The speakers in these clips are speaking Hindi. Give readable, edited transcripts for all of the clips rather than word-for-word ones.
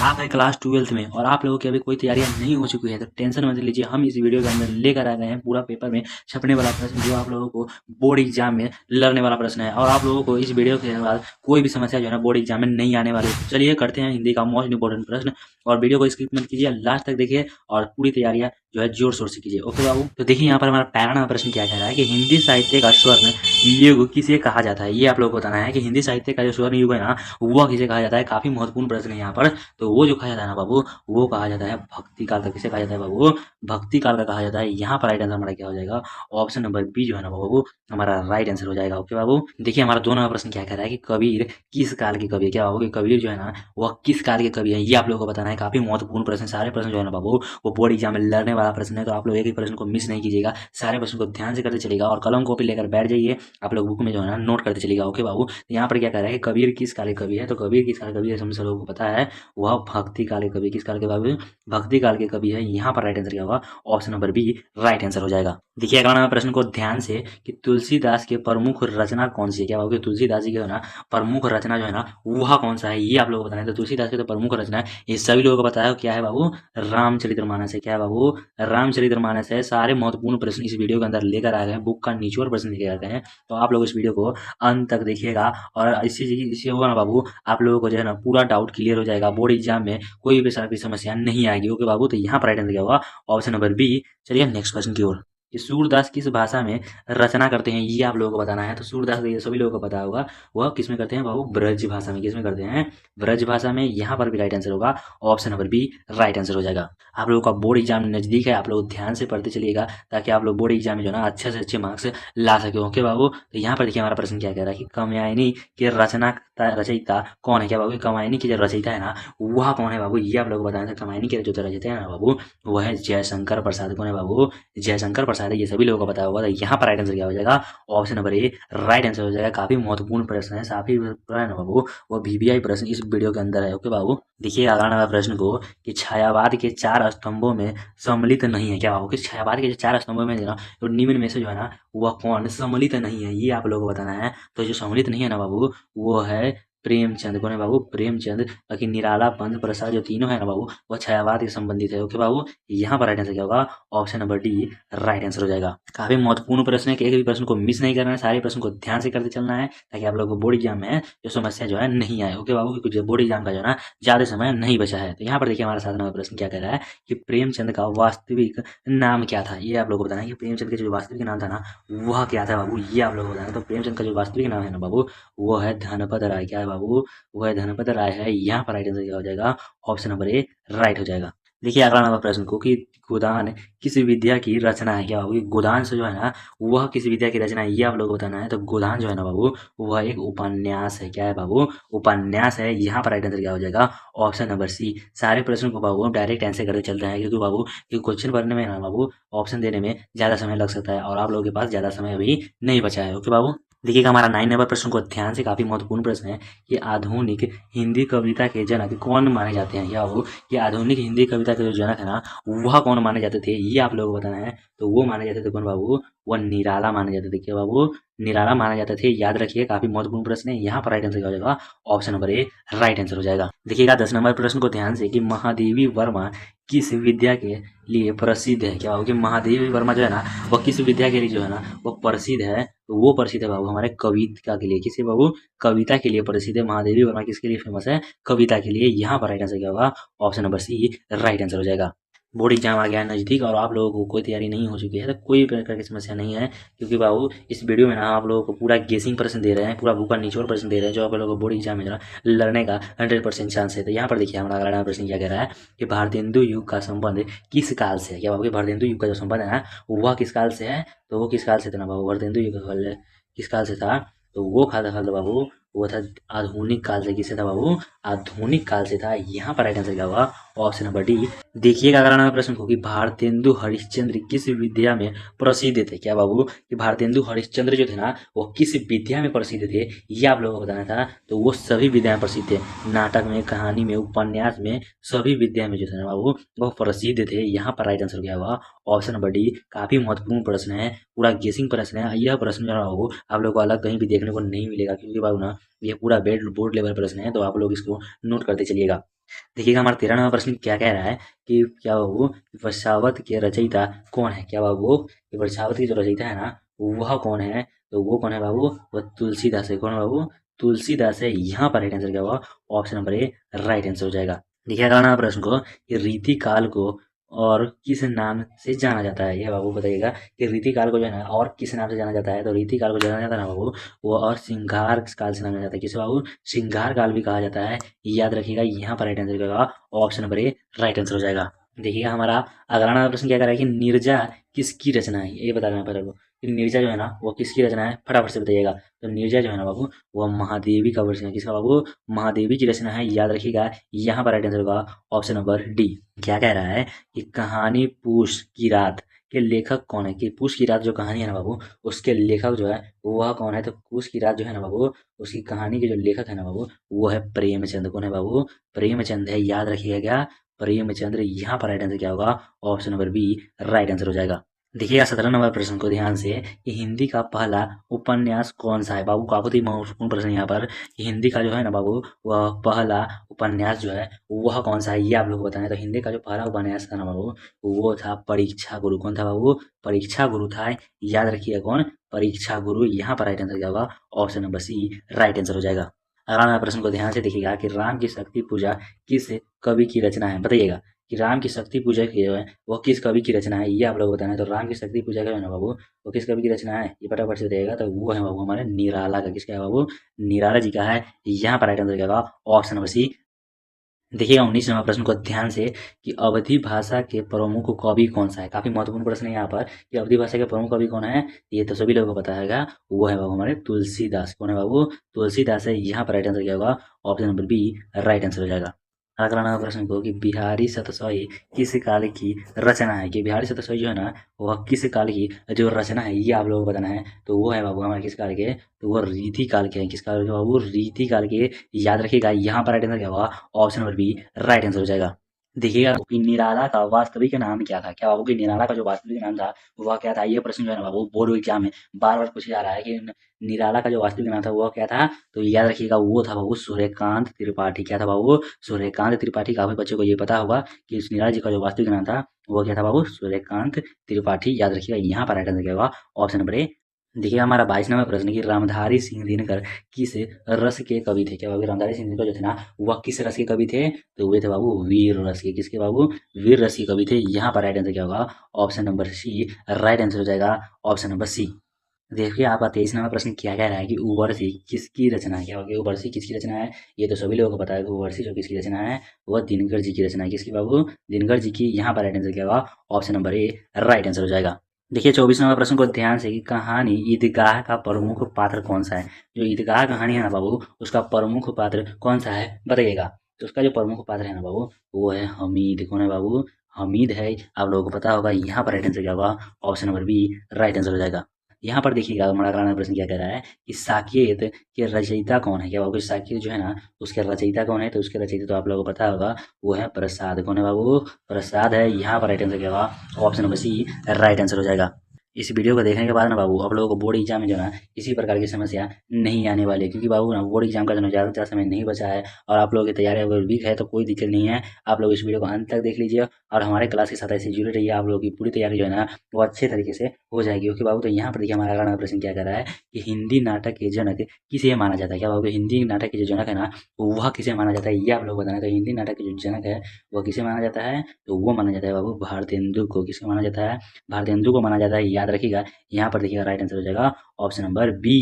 आप है क्लास 12th में और आप लोगों की अभी कोई तैयारियां नहीं हो चुकी है तो टेंशन मत लीजिए। हम इस वीडियो के अंदर लेकर आ गए हैं पूरा पेपर में छपने वाला प्रश्न जो आप लोगों को बोर्ड एग्जाम में लड़ने वाला प्रश्न है। और आप लोगों को इस वीडियो के बाद कोई भी समस्या जो है ना बोर्ड एग्जाम में नहीं आने वाली है। चलिए करते हैं हिंदी का मोस्ट इंपोर्टेंट प्रश्न, और वीडियो को स्किप मत कीजिए, लास्ट तक देखिए और पूरी तैयारियां जो है जोर शोर से कीजिए। ओके बाबू, तो देखिए यहाँ पर हमारा पहला नंबर प्रश्न क्या कह रहा है कि हिंदी साहित्य का स्वर्ण युग किसे कहा जाता है। ये आप लोगों को बताना है कि हिंदी साहित्य का जो स्वर्ण युग है ना वह किसे कहा जाता है। काफी महत्वपूर्ण प्रश्न है यहाँ पर। तो वो जो कहा जाता है ना बाबू, वो कहा जाता है भक्ति काल का। किसे कहा जाता है बाबू? भक्ति काल का कहा जाता है। यहाँ पर राइट आंसर हमारा क्या हो जाएगा? ऑप्शन नंबर बी जो है ना बाबू हमारा राइट आंसर हो जाएगा। ओके बाबू, देखिए हमारा 2 नंबर प्रश्न क्या कह रहा है कि कबीर किस काल के कवि है। क्या बाबू कि कबीर जो है ना वह किस काल के कवि है, ये आप लोगों को बताना है। काफी महत्वपूर्ण प्रश्न, सारे प्रश्न जो है ना बाबू वो बोर्ड एग्जाम में लड़ने वाला प्रश्न है। तो आप लोग एक ही प्रश्न को मिस नहीं कीजिएगा, सारे प्रश्न को ध्यान से करते चलिएगा और कलम कॉपी लेकर बैठ जाइए। आप लोग बुक में जो है ना नोट करते चलिएगा। ओके बाबू, तो यहाँ पर क्या कह रहा है कि कबीर किस काल के कवि है। तो कबीर किस काल के कवि है, हम सब लोगों को पता है, वह भक्ति काल के कवि। किस काल के कवि? भक्ति काल के कवि है। यहाँ पर राइट आंसर क्या होगा? Option number B right answer हो जाएगा। देखिए अगला नंबर प्रश्न को ध्यान से कि तुलसीदास के प्रमुख रचना कौन सी है। क्या होगी? तुलसीदास जी के ना प्रमुख रचना जो है ना वह कौन सा है, ये आप लोगों को बताना है। तो तुलसीदास की तो प्रमुख रचना है, ये सभी लोगों को पता है, क्या है बाबू? रामचरितमानस है। क्या है बाबू? रामचरितमानस है। सारे महत्वपूर्ण प्रश्न इस वीडियो के अंदर लेकर आ गए हैं, बुक का निचोड़ प्रश्न लेकर आ गए हैं। तो आप लोग इस वीडियो को अंत तक देखिएगा और इससे होगा ना बाबू आप लोगों को जो है ना पूरा डाउट क्लियर हो जाएगा। बोर्ड एग्जाम में कोई भी तरह की समस्या नहीं आएगी। ओके बाबू, तो यहाँ पर राइट आंसर क्या होगा? Option number B. चलिए नेक्स्ट क्वेश्चन की ओर। कि सूरदास किस भाषा में रचना करते हैं, ये आप लोगों को बताना है। तो सूरदास ये सभी लोगों को पता होगा, वह किस में करते हैं बाबू? ब्रज भाषा में। किस में करते हैं? ब्रज भाषा में। यहाँ पर भी राइट आंसर होगा, option number B right answer हो जाएगा। आप लोगों का बोर्ड एग्जाम नजदीक है, आप लोग ध्यान से पढ़ते चलिएगा ताकि आप लोग बोर्ड एग्जाम में जो है ना अच्छे से अच्छे मार्क्स ला सके। ओके बाबू, तो यहाँ पर देखिए हमारा प्रश्न क्या कह रहा है कि कात्यायनी के रचयिता कौन है। क्या बाबू? कात्यायनी की जो रचयिता है ना वह कौन है बाबू, ये आप लोग बताना है। कात्यायनी के जो रचयिता है ना बाबू वह है जयशंकर प्रसाद। कौन है बाबू? जयशंकर प्रसाद है। ये सभी लोगों को पता होगा। तो यहाँ पर राइट आंसर क्या हो जाएगा? Option number A right answer हो जाएगा। काफी महत्वपूर्ण प्रश्न है, काफी है ना बाबू वो वीवीआई प्रश्न इस वीडियो के अंदर है। ओके बाबू, देखिए अगला नंबर प्रश्न को कि छायावाद के 4 स्तंभों में सम्मिलित नहीं है। क्या बाबू कि छायावाद के जो 4 स्तंभों में ना तो निम्न में से जो है ना वह कौन सम्मिलित नहीं है, ये आप लोगों को बताना है। तो जो सम्मिलित नहीं है ना बाबू वो है प्रेमचंद। कौन है बाबू? प्रेमचंद। बाकी निराला, पंत प्रसाद जो तीनों है ना बाबू वह छायावाद के संबंधित है। ओके बाबू, यहाँ पर राइट आंसर क्या होगा? Option number D right answer हो जाएगा। काफी महत्वपूर्ण प्रश्न है कि एक भी प्रश्न को मिस नहीं करना है, सारे प्रश्न को ध्यान से करते चलना है ताकि आप लोग को बोर्ड एग्जाम में जो समस्या जो है नहीं आए। ओके बाबू, क्योंकि बोर्ड एग्जाम का जो है ना ज्यादा समय नहीं बचा है। तो यहाँ पर देखिए हमारा 7 नंबर प्रश्न क्या कह रहा है कि प्रेमचंद का वास्तविक नाम क्या था। ये आप लोग को बताना है कि प्रेमचंद का जो वास्तविक नाम था ना वह क्या था बाबू, ये आप लोग को बताना है। तो प्रेमचंद का जो वास्तविक नाम है ना बाबू वो है धनपत राय। क्या है बाबू? वो है धनपत राय है। यहाँ पर राइट आंसर क्या हो जाएगा? ऑप्शन नंबर ए राइट हो जाएगा। देखिए अगला नंबर प्रश्न को कि गोदान किस विद्या की रचना है। क्या बाबू? गोदान से जो है ना वह किस विद्या की रचना है, ये आप लोग को बताना है। तो गोदान जो है ना बाबू वह एक उपन्यास है। क्या है बाबू? उपन्यास है। यहाँ पर राइट आंसर क्या हो जाएगा? Option number C. सारे प्रश्न को बाबू डायरेक्ट आंसर करते चलते हैं क्योंकि बाबू क्वेश्चन पढ़ने में ना बाबू ऑप्शन देने में ज्यादा समय लग सकता है और आप लोगों के पास ज्यादा समय अभी नहीं बचा है। ओके बाबू, देखिएगा हमारा 9 नंबर प्रश्न को ध्यान से, काफी महत्वपूर्ण प्रश्न है कि आधुनिक हिंदी कविता के जनक कौन माने जाते हैं। क्या बाबू कि आधुनिक हिंदी कविता के जो जनक है ना वह कौन माने जाते थे, ये आप लोगों को बताना है। तो वो माने जाते थे कौन बाबू? वह निराला माने जाते थे। क्या बाबू? निराला माने जाते थे। याद रखिए काफी महत्वपूर्ण प्रश्न है। यहाँ पर राइट आंसर क्या हो जाएगा? Option number A right answer हो जाएगा। देखिएगा 10 नंबर प्रश्न को ध्यान से कि महादेवी वर्मा किस विद्या के लिए प्रसिद्ध है। क्या बाबू कि महादेवी वर्मा जो है ना वह किस विद्या के लिए जो है ना वो प्रसिद्ध है। तो वो प्रसिद्ध है बाबू हमारे कविता के लिए। किसे बाबू? कविता के लिए प्रसिद्ध है। महादेवी वर्मा किसके लिए फेमस है? कविता के लिए। यहाँ पर राइट आंसर क्या होगा? Option number C right answer हो जाएगा। बोर्ड एग्जाम आ गया है नजदीक और आप लोगों को कोई तैयारी नहीं हो चुकी है तो कोई प्रकार की समस्या नहीं है क्योंकि बाबू इस वीडियो में ना आप लोगों को पूरा गेसिंग प्रश्न दे रहे हैं, पूरा बुक का निचोड़ प्रश्न दे रहे हैं जो आप लोगों को बोर्ड एग्जाम में जो है लड़ने का 100% चांस है। तो यहाँ पर देखिए हमारा अगला प्रश्न क्या कह रहा है कि भारतेंदु युग का संबंध किस काल से है। क्या बाबू कि भारतेंदु युग का जो संबंध है ना वह किस काल से है। तो वो किस काल से था ना बाबू? भारतेंदु युग का किस काल से था? तो वो काल था बाबू वो था आधुनिक काल से। किससे था बाबू? आधुनिक काल से था। यहाँ पर राइट आंसर क्या होगा? Option number D. देखिएगा अगला नंबर प्रश्न को कि भारतेंदु हरिश्चंद्र किस विद्या में प्रसिद्ध थे। क्या बाबू कि भारतेंदु हरिश्चंद्र जो थे ना वो किस विद्या में प्रसिद्ध थे, ये आप लोगों को बताना था। तो वो सभी विद्या में प्रसिद्ध थे, नाटक में, कहानी में, उपन्यास में, सभी विद्या में जो थे ना बाबू वो प्रसिद्ध थे। यहाँ पर राइट आंसर क्या होगा? Option number D. काफी महत्वपूर्ण प्रश्न है, पूरा गेसिंग प्रश्न है। यह प्रश्न जो है बाबू आप लोग को अलग कहीं भी देखने को नहीं मिलेगा क्योंकि बाबू ना ये पूरा बोर्ड लेवल प्रश्न है। तो आप लोग इसको नोट करते चलिएगा। देखिएगा हमारा 13 नंबर प्रश्न क्या कह रहा है कि क्या बाबू वर्षावत के रचयिता कौन है? क्या बाबू ये वर्षावत की जो रचयिता है ना वह कौन है? तो वो कौन है बाबू? वह तुलसीदास है। कौन है बाबू? तुलसीदास है। यहाँ पर राइट आंसर क्या होगा? Option number A right answer हो जाएगा। देखिए अगला नंबर प्रश्न को कि रीति काल को और किस नाम से जाना जाता है? यह बाबू बताइएगा कि रीति काल को जो है ना और किस नाम से जाना जाता है? तो रीति काल को जाना जाता है ना बाबू वो और श्रृंगार काल से जाना जाता है। किसे बाबू? श्रृंगार काल भी कहा जाता है। याद रखिएगा यहाँ पर राइट आंसर क्या होगा? Option number A right answer हो जाएगा। देखिएगा हमारा अगला नंबर प्रश्न क्या कर रहा है कि नीरजा किसकी रचना है? ये बताना है पहले कि नीरजा जो है ना वो किसकी रचना है? फटाफट से बताइएगा। तो नीरजा जो है ना बाबू वो महादेवी का वर्षन है। किसका बाबू? महादेवी की रचना है। याद रखिएगा यहाँ पर राइट आंसर होगा ऑप्शन नंबर डी। क्या कह रहा है कि कहानी पूस की रात के लेखक कौन है? कि पूस की रात जो कहानी है ना बाबू उसके लेखक जो है वह कौन है? तो पूस की रात जो है ना बाबू उसकी कहानी के जो लेखक है ना बाबू वो है प्रेमचंद। कौन है बाबू? प्रेमचंद है। याद रखिएगा क्या? प्रेमचंद्र। यहाँ पर राइट आंसर क्या होगा? Option number B right answer हो जाएगा। देखिएगा 17 नंबर प्रश्न को ध्यान से कि हिंदी का पहला उपन्यास कौन सा है? बाबू काफी महत्वपूर्ण प्रश्न है यहाँ पर कि हिंदी का जो है ना बाबू वह पहला उपन्यास जो है वह कौन सा है ये आप लोग को बताना है। तो हिंदी का जो पहला उपन्यास था ना बाबू वो था परीक्षा गुरु। कौन था बाबू? परीक्षा गुरु था। याद रखिएगा कौन? परीक्षा गुरु। यहाँ पर राइट आंसर क्या होगा? Option number C right answer हो जाएगा। अगला नंबर प्रश्न को ध्यान से देखिएगा कि राम की शक्ति पूजा किस कवि की रचना है? बताइएगा कि राम की शक्ति पूजा की जो है वो किस कवि की रचना है ये आप लोग बताना है। तो राम की शक्ति पूजा का है ना बाबू वो किस कवि की रचना है ये फटाफट से बताइएगा। तो वो है बाबू हमारे निराला का। किसका है बाबू? निराला जी का है। यहाँ पर राइट आंसर क्या होगा? Option number C. देखिएगा 19 नंबर प्रश्न को ध्यान से कि अवधी भाषा के प्रमुख कवि कौन सा है? काफी महत्वपूर्ण प्रश्न है यहाँ पर कि अवधी भाषा के प्रमुख कवि कौन है? ये तो सभी लोगों को पता है। वो है बाबू हमारे तुलसीदास। कौन है बाबू? तुलसीदास है। यहाँ पर राइट आंसर क्या होगा? Option number B right answer हो जाएगा। अगला नंबर प्रश्न को कि बिहारी शतसई किस काल की रचना है? कि बिहारी शतसई जो है ना वह किस काल की जो रचना है ये आप लोगों को बताना है। तो वो है बाबू हमारे किस काल के? तो वो रीति काल के हैं। किस काल के बाबू? रीति काल के। याद रखिएगा यहाँ पर राइट आंसर क्या होगा? Option number B right answer हो जाएगा। देखिएगा कि निराला का वास्तविक नाम क्या था? क्या बाबू कि निराला का जो वास्तविक नाम था वह क्या था? ये प्रश्न जो है ना बाबू बोर्ड एग्जाम में बार बार पूछा जा रहा है कि निराला का जो वास्तविक नाम था वह क्या था? तो याद रखिएगा वो था बाबू सूर्यकांत त्रिपाठी। क्या था बाबू? सूर्यकांत त्रिपाठी। काफी बच्चों को ये पता होगा कि इस निराला जी का जो वास्तविक नाम था वो क्या था बाबू? सूर्यकांत त्रिपाठी। याद रखिएगा यहाँ पर राइट आंसर क्या होगा? Option number A. देखिए हमारा 22 नंबर प्रश्न कि रामधारी सिंह दिनकर किस रस के कवि थे? क्या बाबू रामधारी सिंह दिनकर जो थे ना वह किस रस के कवि थे? तो वे थे बाबू वीर रस के। किसके बाबू? वीर रस के कवि थे। यहाँ पर राइट आंसर क्या होगा? Option number C right answer हो जाएगा। Option number C. देखिए आपका 23 नंबर प्रश्न क्या कह रहा है कि उर्वशी किसकी रचना है? क्या होगी उर्वशी किसकी रचना है? ये तो सभी लोगों को पता है कि उर्वशी जो किसकी रचना है वह दिनकर जी की रचना है। किसकी बाबू? दिनकर जी की। यहाँ पर राइट आंसर क्या होगा? Option number A right answer हो जाएगा। देखिए 24 नंबर प्रश्न को ध्यान से कि कहानी ईदगाह का प्रमुख पात्र कौन सा है? जो ईदगाह कहानी है ना बाबू उसका प्रमुख पात्र कौन सा है बताइएगा। तो उसका जो प्रमुख पात्र है ना बाबू वो है हमीद। कौन है बाबू? हमीद है। आप लोगों को पता होगा। यहाँ पर राइट आंसर क्या होगा? Option number B right answer हो जाएगा। यहाँ पर देखिएगा हमारा अगला प्रश्न क्या कह रहा है कि साकेत के रचयिता कौन है? क्या बाबू? साकेत जो है ना उसके रचयिता कौन है? तो उसके रचयिता तो आप लोगों को पता होगा वो है प्रसाद। कौन है बाबू? प्रसाद है। यहाँ पर राइट आंसर क्या होगा? Option number C right answer हो जाएगा। इस वीडियो को देखने के बाद ना बाबू आप लोगों को बोर्ड एग्जाम में जो है ना किसी प्रकार की समस्या नहीं आने वाली है क्योंकि बाबू ना बोर्ड एग्जाम का जो ज़्यादा समय नहीं बचा है और आप लोगों की तैयारी अगर वीक है तो कोई दिक्कत नहीं है। आप लोग इस वीडियो को अंत तक देख लीजिए और हमारे क्लास के साथ ऐसे जुड़े रहिए। आप लोगों की पूरी तैयारी जो है ना वो अच्छे तरीके से हो जाएगी। क्योंकि बाबू तो यहाँ पर देखिए हमारा अगला प्रश्न क्या कर रहा है कि हिंदी नाटक के जनक किसे माना जाता है? क्या बाबू? हिंदी नाटक के जो जनक है ना वह किसे माना जाता है ये आप लोग बताना है। तो हिंदी नाटक के जो जनक है वह किसे माना जाता है? तो वो माना जाता है बाबू भारतेंदु को। किसको माना जाता है? भारतेंदु को माना जाता है। याद रखिएगा यहाँ पर देखिएगा राइट आंसर हो जाएगा ऑप्शन नंबर बी।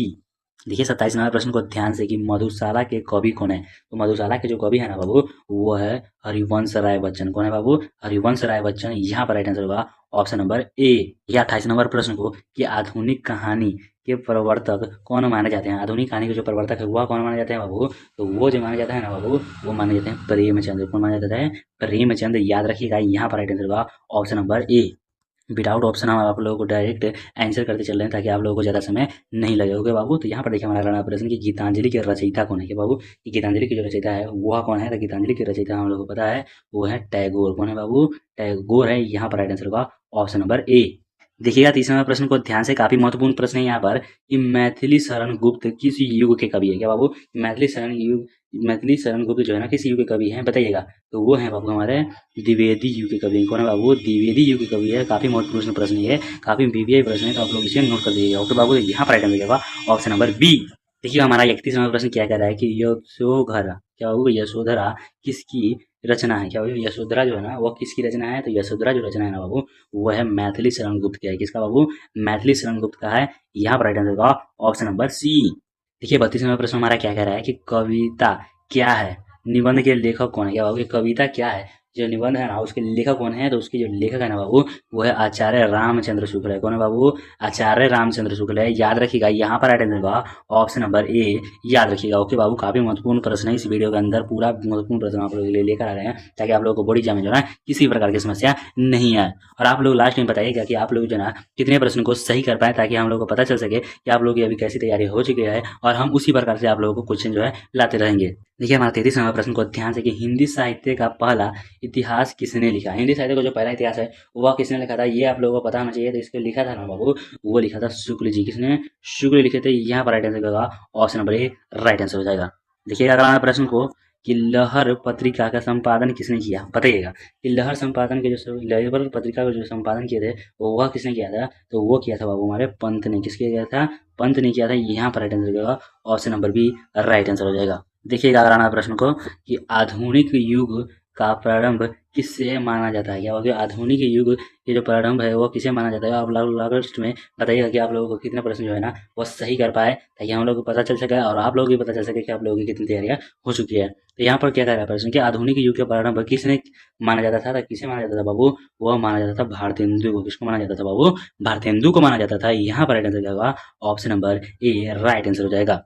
देखिए 27 नंबर प्रश्न को ध्यान से कि मधुशाला के कवि कौन है? तो मधुशाला के जो कवि है ना बाबू वो है हरिवंश राय बच्चन। कौन है बाबू? हरिवंश राय बच्चन। यहाँ पर राइट आंसर होगा ऑप्शन नंबर ए। ये 28 नंबर प्रश्न को कि आधुनिक कहानी के प्रवर्तक कौन माने जाते हैं? आधुनिक कहानी के जो प्रवर्तक है वह कौन माने जाते हैं बाबू? तो वो जो माने जाता है ना बाबू वो माने जाते हैं प्रेमचंद। कौन माना जाता है? प्रेमचंद। याद रखिएगा यहाँ पर राइट आंसर होगा option number A. Without option हम आप लोगों को डायरेक्ट आंसर करते चल रहे हैं ताकि आप लोगों को ज़्यादा समय नहीं लगे। ओके बाबू तो यहाँ पर देखिए हमारा अगला प्रश्न कि गीतांजलि के रचयिता कौन है? कि बाबू कि गीतांजलि की जो रचयिता है वह कौन है? तो गीतांजलि के रचयिता हम लोगों को पता है वो है टैगोर। कौन है बाबू? टैगोर है। यहाँ पर राइट आंसर होगा ऑप्शन नंबर ए। देखिएगा 30वें नंबर प्रश्न को ध्यान से, काफी महत्वपूर्ण प्रश्न है यहाँ पर कि मैथिली शरण गुप्त किस युग के कवि है। क्या बाबू, मैथिली शरण गुप्त जो है ना किस युग के कवि हैं बताइएगा। तो वो है बाबू हमारे द्विवेदी युग के कवि। कौन है बाबू, द्विवेदी युग के कवि है। काफी महत्वपूर्ण प्रश्न है, काफी वीवीआई प्रश्न है, तो आप लोग इसे नोट कर दीजिएगा। ओके बाबू, यहाँ पर आइटम देगा ऑप्शन नंबर बी। देखिए हमारा 31वां प्रश्न क्या कह रहा है कि यशोधरा, क्या बाबू यशोधरा किसकी रचना है। क्या बाबू यशोधरा जो है ना वो किसकी रचना है। तो यशोधरा जो रचना है ना बाबू वो है मैथिली शरण गुप्त का है। किसका बाबू, मैथिली शरण गुप्त का है। यहाँ पर राइट आंसर होगा ऑप्शन नंबर सी। देखिए 32वां प्रश्न हमारा क्या कह रहा है कि कविता क्या है, निबंध के लेखक कौन है। क्या बाबू कविता क्या है, जो निबंध है ना उसके लेखक कौन है। तो उसके जो लेखक है ना बाबू वो है आचार्य रामचंद्र शुक्ल है। कौन है बाबू, आचार्य रामचंद्र शुक्ल है। याद रखिएगा यहाँ पर राइट आंसर होगा ऑप्शन नंबर ए, याद रखिएगा। ओके बाबू, काफी महत्वपूर्ण प्रश्न है इस वीडियो के अंदर, पूरा महत्वपूर्ण प्रश्न आप लोगों के लिए लेकर आ रहे हैं ताकि आप लोगों को बोर्ड एग्जाम में जो है किसी प्रकार की समस्या नहीं आए। और आप लोग लास्ट में बताइएगा कि आप लोग जो है कितने प्रश्न को सही कर पाए, ताकि हम लोग को पता चल सके कि आप लोग की अभी कैसी तैयारी हो चुकी है, और हम उसी प्रकार से आप लोगों को क्वेश्चन जो है लाते रहेंगे। देखिए हमारा 33वां प्रश्न को ध्यान से कि हिंदी साहित्य का पहला इतिहास किसने लिखा। हिंदी साहित्य का जो पहला इतिहास है वह किसने लिखा था, ये आप लोगों को पता होना चाहिए। तो इसको लिखा था ना बाबू, वो लिखा था शुक्ल जी। किसने, शुक्ल लिखे थे। यहाँ पर राइट आंसर होगा option number A, right answer हो जाएगा। देखिएगा अगला प्रश्न को कि लहर पत्रिका का संपादन किसने किया बताइएगा। कि लहर संपादन के जो लहर पत्रिका का जो संपादन किए थे वह किसने किया था। तो वो किया था बाबू हमारे पंत ने। किसके किया था, पंत ने किया था। यहाँ पर राइट आंसर होगा option number B, right answer हो जाएगा। देखिएगा अगला प्रश्न को कि आधुनिक युग का प्रारंभ किससे माना जाता है। क्या बोलते आधुनिक युग के जो प्रारंभ है वो किसे माना जाता है। आप लोग लास्ट में बताइएगा कि आप लोगों को कितने प्रश्न जो है ना वो सही कर पाए, ताकि हम लोग को पता चल सके और आप लोग भी पता चल सके कि आप लोगों की कितनी तैयारियां हो चुकी है। तो यहाँ पर क्या कह रहा है प्रश्न कि आधुनिक युग के प्रारंभ किसने माना जाता था। किसे माना जाता था बाबू, वह माना जाता था भारतेंदु को। किसको माना जाता था बाबू, भारतेंदु को माना जाता था। यहाँ पर राइट आंसर क्या होगा option number A, right answer हो जाएगा।